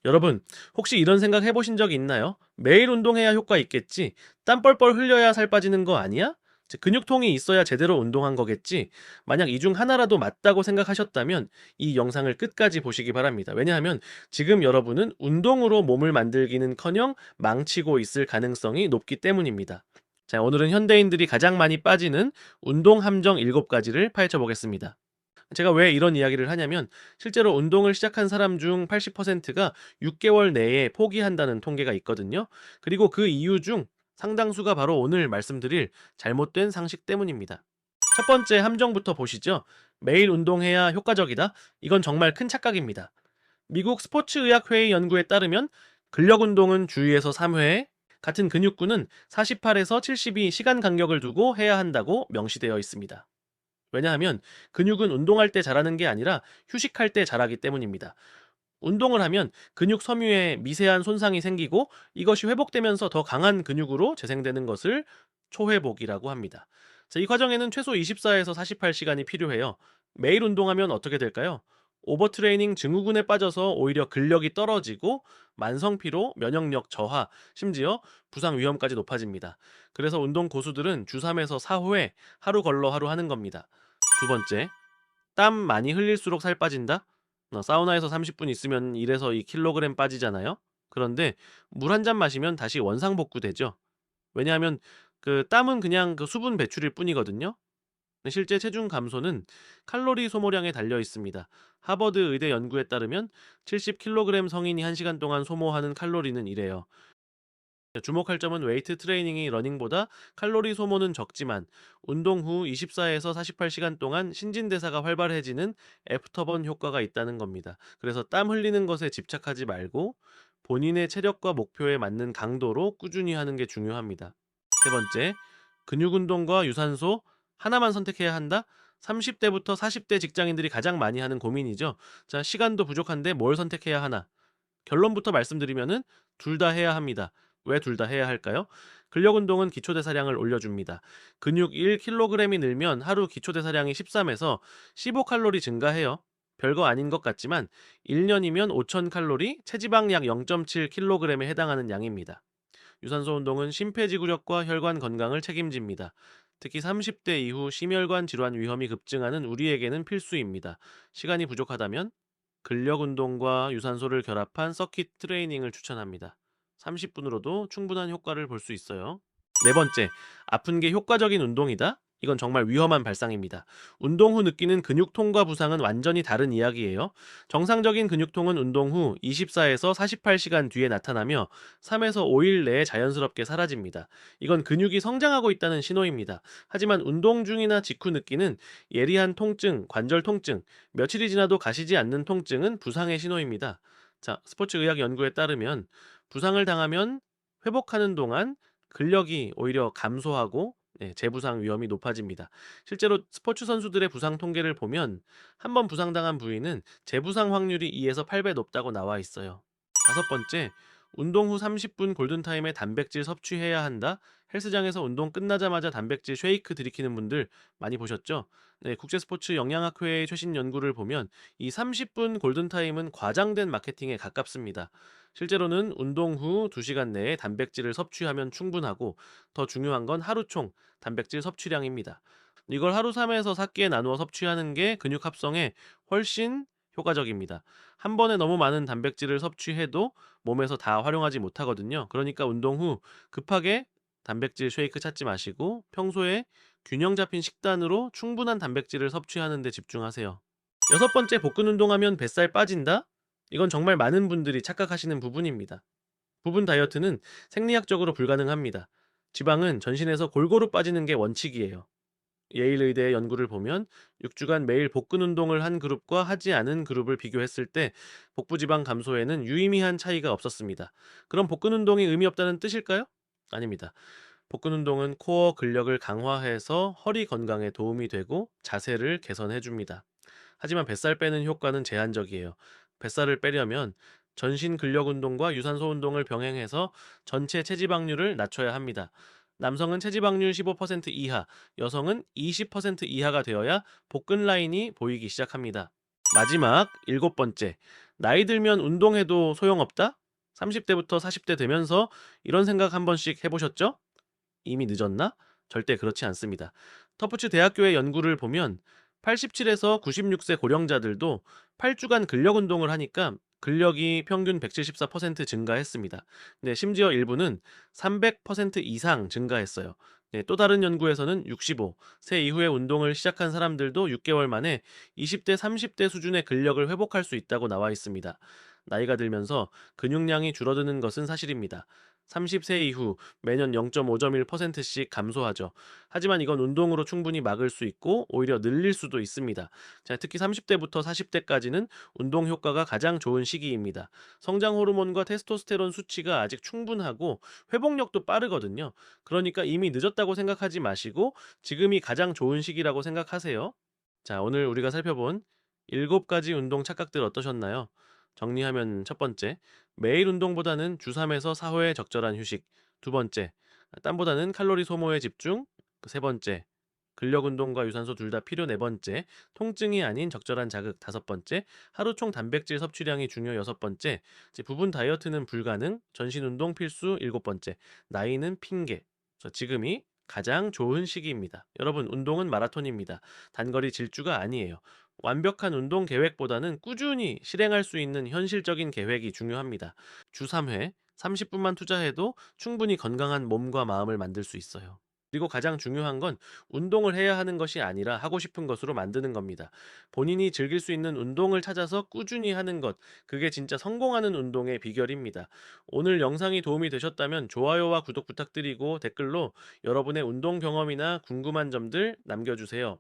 여러분, 혹시 이런 생각 해보신 적 있나요? 매일 운동해야 효과 있겠지? 땀 뻘뻘 흘려야 살 빠지는 거 아니야? 근육통이 있어야 제대로 운동한 거겠지? 만약 이 중 하나라도 맞다고 생각하셨다면 이 영상을 끝까지 보시기 바랍니다. 왜냐하면 지금 여러분은 운동으로 몸을 만들기는커녕 망치고 있을 가능성이 높기 때문입니다. 자, 오늘은 현대인들이 가장 많이 빠지는 운동 함정 7가지를 파헤쳐 보겠습니다. 제가 왜 이런 이야기를 하냐면 실제로 운동을 시작한 사람 중 80%가 6개월 내에 포기한다는 통계가 있거든요. 그리고 그 이유 중 상당수가 바로 오늘 말씀드릴 잘못된 상식 때문입니다. 첫 번째 함정부터 보시죠. 매일 운동해야 효과적이다. 이건 정말 큰 착각입니다. 미국 스포츠의학회의 연구에 따르면 근력 운동은 주의에서 3회, 같은 근육군은 48에서 72 시간 간격을 두고 해야 한다고 명시되어 있습니다. 왜냐하면 근육은 운동할 때 자라는 게 아니라 휴식할 때 자라기 때문입니다. 운동을 하면 근육 섬유에 미세한 손상이 생기고 이것이 회복되면서 더 강한 근육으로 재생되는 것을 초회복이라고 합니다. 자, 이 과정에는 최소 24에서 48시간이 필요해요. 매일 운동하면 어떻게 될까요? 오버트레이닝 증후군에 빠져서 오히려 근력이 떨어지고 만성피로, 면역력 저하, 심지어 부상 위험까지 높아집니다. 그래서 운동 고수들은 주 3에서 4회 하루 걸러 하루 하는 겁니다. 두 번째, 땀 많이 흘릴수록 살 빠진다? 사우나에서 30분 있으면 1에서 2kg 빠지잖아요? 그런데 물 한 잔 마시면 다시 원상복구되죠. 왜냐하면 그 땀은 그냥 그 수분 배출일 뿐이거든요. 실제 체중 감소는 칼로리 소모량에 달려 있습니다. 하버드 의대 연구에 따르면 70kg 성인이 1시간 동안 소모하는 칼로리는 이래요. 주목할 점은 웨이트 트레이닝이 러닝보다 칼로리 소모는 적지만 운동 후 24에서 48시간 동안 신진대사가 활발해지는 애프터번 효과가 있다는 겁니다. 그래서 땀 흘리는 것에 집착하지 말고 본인의 체력과 목표에 맞는 강도로 꾸준히 하는 게 중요합니다. 세 번째, 근육 운동과 유산소 하나만 선택해야 한다? 30대부터 40대 직장인들이 가장 많이 하는 고민이죠. 자, 시간도 부족한데 뭘 선택해야 하나? 결론부터 말씀드리면은 둘 다 해야 합니다. 왜 둘 다 해야 할까요? 근력 운동은 기초 대사량을 올려줍니다. 근육 1kg이 늘면 하루 기초 대사량이 13에서 15칼로리 증가해요. 별거 아닌 것 같지만 1년이면 5000칼로리, 체지방 약 0.7kg에 해당하는 양입니다. 유산소 운동은 심폐지구력과 혈관 건강을 책임집니다. 특히 30대 이후 심혈관 질환 위험이 급증하는 우리에게는 필수입니다. 시간이 부족하다면 근력 운동과 유산소를 결합한 서킷 트레이닝을 추천합니다. 30분으로도 충분한 효과를 볼 수 있어요. 네 번째, 아픈 게 효과적인 운동이다? 이건 정말 위험한 발상입니다. 운동 후 느끼는 근육통과 부상은 완전히 다른 이야기예요. 정상적인 근육통은 운동 후 24에서 48시간 뒤에 나타나며 3에서 5일 내에 자연스럽게 사라집니다. 이건 근육이 성장하고 있다는 신호입니다. 하지만 운동 중이나 직후 느끼는 예리한 통증, 관절 통증, 며칠이 지나도 가시지 않는 통증은 부상의 신호입니다. 자, 스포츠 의학 연구에 따르면 부상을 당하면 회복하는 동안 근력이 오히려 감소하고 재부상 위험이 높아집니다. 실제로 스포츠 선수들의 부상 통계를 보면 한 번 부상당한 부위는 재부상 확률이 2에서 8배 높다고 나와 있어요. 다섯 번째, 운동 후 30분 골든타임에 단백질 섭취해야 한다. 헬스장에서 운동 끝나자마자 단백질 쉐이크 들이키는 분들 많이 보셨죠? 네, 국제스포츠 영양학회의 최신 연구를 보면 이 30분 골든타임은 과장된 마케팅에 가깝습니다. 실제로는 운동 후 2시간 내에 단백질을 섭취하면 충분하고 더 중요한 건 하루 총 단백질 섭취량입니다. 이걸 하루 3에서 4끼에 나누어 섭취하는 게 근육 합성에 훨씬 효과적입니다. 한 번에 너무 많은 단백질을 섭취해도 몸에서 다 활용하지 못하거든요. 그러니까 운동 후 급하게 단백질 쉐이크 찾지 마시고 평소에 균형 잡힌 식단으로 충분한 단백질을 섭취하는 데 집중하세요. 여섯 번째, 복근 운동하면 뱃살 빠진다? 이건 정말 많은 분들이 착각하시는 부분입니다. 부분 다이어트는 생리학적으로 불가능합니다. 지방은 전신에서 골고루 빠지는 게 원칙이에요. 예일 의대의 연구를 보면 6주간 매일 복근 운동을 한 그룹과 하지 않은 그룹을 비교했을 때 복부 지방 감소에는 유의미한 차이가 없었습니다. 그럼 복근 운동이 의미 없다는 뜻일까요? 아닙니다. 복근 운동은 코어 근력을 강화해서 허리 건강에 도움이 되고 자세를 개선해 줍니다. 하지만 뱃살 빼는 효과는 제한적이에요. 뱃살을 빼려면 전신 근력 운동과 유산소 운동을 병행해서 전체 체지방률을 낮춰야 합니다. 남성은 체지방률 15% 이하, 여성은 20% 이하가 되어야 복근 라인이 보이기 시작합니다. 마지막 일곱 번째, 나이 들면 운동해도 소용없다? 30대부터 40대 되면서 이런 생각 한 번씩 해보셨죠? 이미 늦었나? 절대 그렇지 않습니다. 터프츠 대학교의 연구를 보면 87에서 96세 고령자들도 8주간 근력 운동을 하니까 근력이 평균 174% 증가했습니다. 네, 심지어 일부는 300% 이상 증가했어요. 네, 또 다른 연구에서는 65, 세 이후에 운동을 시작한 사람들도 6개월 만에 20대, 30대 수준의 근력을 회복할 수 있다고 나와 있습니다. 나이가 들면서 근육량이 줄어드는 것은 사실입니다. 30세 이후 매년 0.5.1%씩 감소하죠. 하지만 이건 운동으로 충분히 막을 수 있고 오히려 늘릴 수도 있습니다. 자, 특히 30대부터 40대까지는 운동 효과가 가장 좋은 시기입니다. 성장 호르몬과 테스토스테론 수치가 아직 충분하고 회복력도 빠르거든요. 그러니까 이미 늦었다고 생각하지 마시고 지금이 가장 좋은 시기라고 생각하세요. 자, 오늘 우리가 살펴본 7가지 운동 착각들 어떠셨나요? 정리하면 첫 번째, 매일 운동보다는 주 3에서 4회 적절한 휴식. 두 번째, 땀보다는 칼로리 소모에 집중. 세 번째, 근력 운동과 유산소 둘 다 필요. 네 번째, 통증이 아닌 적절한 자극. 다섯 번째, 하루 총 단백질 섭취량이 중요. 여섯 번째, 이제 부분 다이어트는 불가능. 전신 운동 필수. 일곱 번째, 나이는 핑계. 그래서 지금이 가장 좋은 시기입니다. 여러분, 운동은 마라톤입니다. 단거리 질주가 아니에요. 완벽한 운동 계획보다는 꾸준히 실행할 수 있는 현실적인 계획이 중요합니다. 주 3회, 30분만 투자해도 충분히 건강한 몸과 마음을 만들 수 있어요. 그리고 가장 중요한 건 운동을 해야 하는 것이 아니라 하고 싶은 것으로 만드는 겁니다. 본인이 즐길 수 있는 운동을 찾아서 꾸준히 하는 것, 그게 진짜 성공하는 운동의 비결입니다. 오늘 영상이 도움이 되셨다면 좋아요와 구독 부탁드리고 댓글로 여러분의 운동 경험이나 궁금한 점들 남겨주세요.